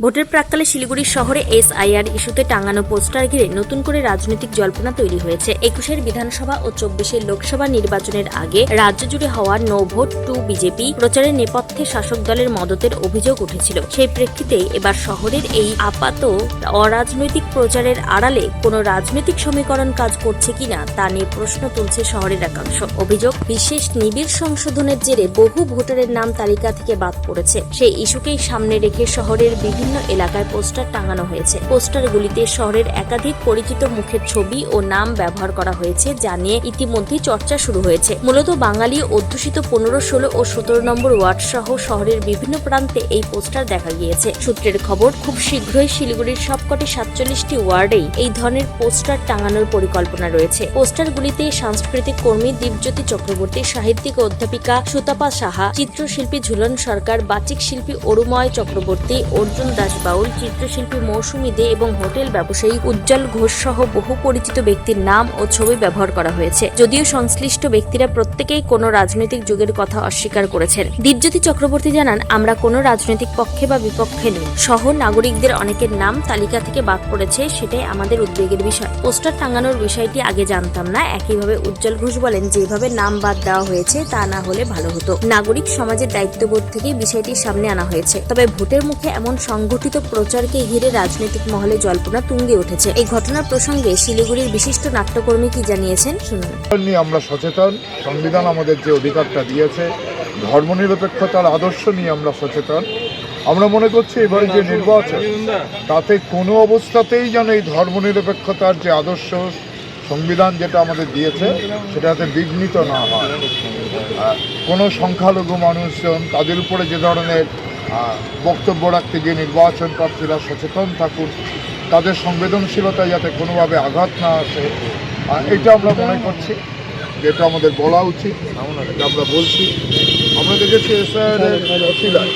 ভোটের প্রাক্কালে শিলিগুড়ি শহরে এসআইআর ইস্যুতে টাঙানো পোস্টার ঘিরে নতুন করে রাজনৈতিক জল্পনা তৈরি হয়েছে। 21-এর বিধানসভা ও 24-এর লোকসভা নির্বাচনের আগে রাজ্য জুড়ে হওয়া নো ভোট টু বিজেপি প্রচারের নেপথ্যে শাসক দলের মদতের অভিযোগ উঠেছিল। সেই প্রেক্ষিতেই এবার শহরের এই আপাত অরাজনৈতিক প্রচারের আড়ালে কোনো রাজনৈতিক সমীকরণ কাজ করছে কিনা তা নিয়ে প্রশ্ন তুলছে শহরের একাংশ। অভিযোগ, বিশেষ নিবিড় সংশোধনের জেরে বহু ভোটারের নাম তালিকা থেকে বাদ পড়েছে। সেই ইস্যুকেই সামনে রেখে শহরের বিভিন্ন এলাকায় পোস্টার টাঙানো হয়েছে। পোস্টারগুলিতে শহরের একাধিক পরিচিত মুখের ছবি ও নাম ব্যবহার করা হয়েছে, যা নিয়ে ইতিমধ্যেই চর্চা শুরু হয়েছে। মূলত বাঙালি অধ্যুষিত 15, 16 ও 17 নম্বর ওয়ার্ড সহ শহরের বিভিন্ন প্রান্তে এই পোস্টার দেখা গিয়েছে। সূত্রের খবর, খুব শীঘ্রই শিলিগুড়ির সবকটি 47টি ওয়ার্ডেই এই ধরনের পোস্টার টাঙানোর পরিকল্পনা রয়েছে। পোস্টারগুলিতে সাংস্কৃতিক কর্মী দীপজ্যোতি চক্রবর্তী, সাহিত্যিক ও অধ্যাপিকা সুতাপা সাহা, চিত্রশিল্পী ঝুলন সরকার, বাচিক শিল্পী অরুময় চক্রবর্তী, অর্জুন দাস বাউল, চিত্রশিল্পী মৌসুমী দে এবং হোটেল ব্যবসায়ী উজ্জ্বল ঘোষ সহ বহু পরিচিত ব্যক্তির নাম ও ছবি ব্যবহার করা হয়েছে। যদিও সংশ্লিষ্ট ব্যক্তিরা প্রত্যেকেই কোনো রাজনৈতিক যুগের কথা অস্বীকার করেছেন। দীপজ্যোতি চক্রবর্তী জানান, আমরা কোনো রাজনৈতিক পক্ষে বা বিপক্ষে নেই। সহ নাগরিকদের অনেকের নাম তালিকা থেকে বাদ পড়েছে, সেটাই আমাদের উদ্বেগের বিষয়। পোস্টার টাঙানোর বিষয়টি আগে জানতাম না। একইভাবে উজ্জ্বল ঘোষ বলেন, যেভাবে নাম বাদ দেওয়া হয়েছে তা না হলে ভালো হতো। নাগরিক সমাজের দায়িত্ববোধ থেকে বিষয়টি সামনে আনা হয়েছে। তবে ভোটের মুখে এমন সংগঠিত প্রচারকে ঘিরে রাজনৈতিক মহলে জল্পনা তুঙ্গে উঠেছে। এই ঘটনার প্রসঙ্গে শিলিগুড়ির বিশিষ্ট নাট্যকর্মী কি জানিয়েছেন শুনুন। আমরা সচেতন, সংবিধান আমাদের যে অধিকারটা দিয়েছে, ধর্মনিরপেক্ষতার আদর্শ নিয়ে আমরা সচেতন। আমরা মনে করছি এবারে যে নির্বাচন, তাতে কোনো অবস্থাতেই যেন এই ধর্মনিরপেক্ষতার যে আদর্শ সংবিধান যেটা আমাদের দিয়েছে সেটাতে বিঘ্নিত না হয়। কোনো সংখ্যালঘু মানুষজন তাদের উপরে যে ধরনের বক্তব্য রাখতে গিয়ে নির্বাচন প্রার্থীরা সচেতন থাকুন, তাদের সংবেদনশীলতা যাতে কোনোভাবে আঘাত না আসে, এটা আমরা মনে করছি যেটা আমাদের বলা উচিত, এটা আমরা বলছি। আমরা দেখেছি এসআইআর অছিলায়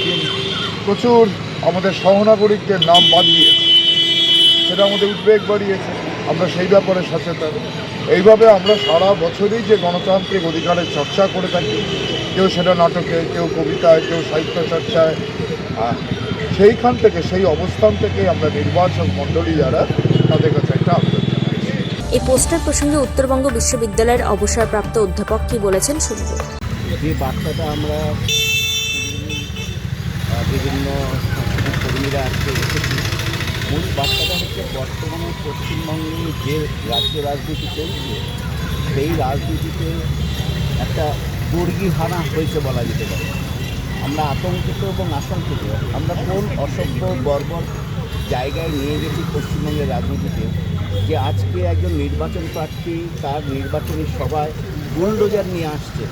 প্রচুর আমাদের সহনাগরিকদের নাম বাদ দিয়েছে, সেটা আমাদের উদ্বেগ বাড়িয়েছে। আমরা সেই ব্যাপারে সচেতন। এইভাবে আমরা সারা বছরই যে গণতান্ত্রিক অধিকারের চর্চা করে থাকি, কেউ সেটা নাটকে, কেউ কবিতায়, কেউ সাহিত্য চর্চায়, সেইখান থেকে, সেই অবস্থান থেকে আমরা নির্বাচক মণ্ডলী যারা, তাদের কাছে একটা আবেদন জানাচ্ছি। এই পোস্টার প্রসঙ্গে উত্তরবঙ্গ বিশ্ববিদ্যালয়ের অবসরপ্রাপ্ত অধ্যাপক কি বলেছেন শুনব। যে বার্তাটা আমরা বিভিন্ন সাংস্কৃতিক কর্মীরা আজকে এসেছি, মূল বার্তাটা হচ্ছে বর্তমানে পশ্চিমবঙ্গে যে রাজ্য রাজনীতি চলছে, সেই রাজনীতিতে একটা বর্গীহানা হয়েছে বলা যেতে পারে। আমরা আতঙ্কিত এবং আশঙ্কিত। আমরা কোন অসভ্য বর্বর জায়গায় নিয়ে গেছি পশ্চিমবঙ্গের রাজনীতিতে, যে আজকে একজন নির্বাচন প্রার্থী তার নির্বাচনী সভায় বুলডোজার নিয়ে আসছে,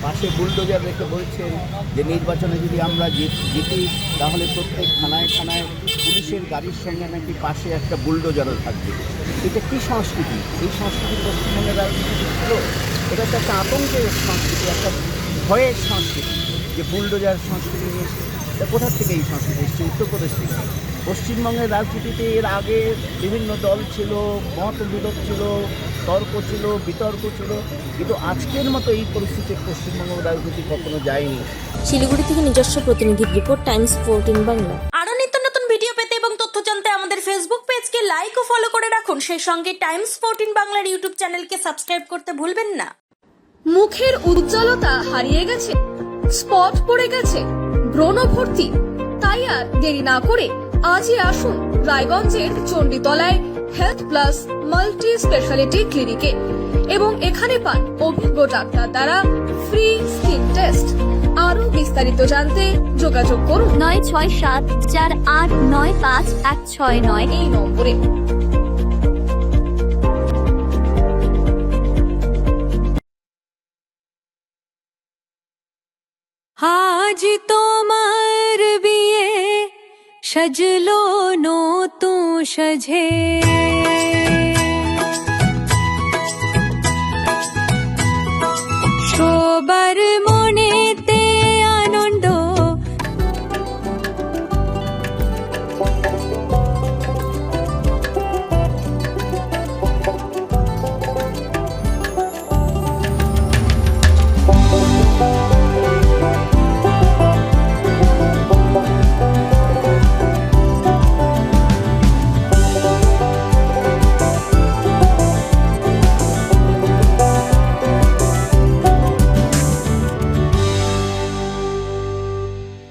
পাশে বুলডোজার রেখে বলছেন যে নির্বাচনে যদি আমরা জিতি তাহলে প্রত্যেক থানায় থানায় পুলিশের গাড়ির সঙ্গে নাকি পাশে একটা বুলডোজারও থাকবে। এটা কী সংস্কৃতি? এই সংস্কৃতি পশ্চিমবঙ্গের রাজনীতি ছিল? এটা তো একটা আতঙ্কের সংস্কৃতি, একটা ভয়ের সংস্কৃতি, যে বুলডোজার সংস্কৃতি নিয়ে এসে। এটা কোথা থেকে এই সংস্কৃতি এসছে? উত্তরপ্রদেশ থেকে। পশ্চিমবঙ্গের রাজনীতিতে এর আগে বিভিন্ন দল ছিল, মত বিরোধ ছিল, তর্ক ছিল, বিতর্ক ছিল, কিন্তু আজকের মতো এই পরিস্থিতির পশ্চিমবঙ্গ রাজনীতি কখনো যায়নি। শিলিগুড়ি থেকে নিজস্ব প্রতিনিধির রিপোর্ট, টাইমস 14 বাংলা। আরো নিত্য নতুন ভিডিও পেতে এবং তথ্য জানতে আমাদের ফেসবুক পেজকে লাইক ও ফলো করে রাখুন। সেই সঙ্গে টাইমস 14 বাংলার ইউটিউব চ্যানেলকে সাবস্ক্রাইব করতে ভুলবেন না। মুখের উজ্জ্বলতা হারিয়ে গেছে, স্পট পড়ে গেছে, ব্রণ ভর্তি, তাই আর দেরি না করে আজই আসুন রায়গঞ্জের চণ্ডীতলায় হেলথ প্লাস মাল্টি স্পেশালিটি ক্লিনিকে এবং এখানে পান অভিজ্ঞ ডাক্তার দ্বারা ফ্রি স্কিন টেস্ট। আরো বিস্তারিত জানতে যোগাযোগ করুন 9674895169 এই নম্বরে। আজ তোমার বিয়ে সাজলো নতুন সাজে।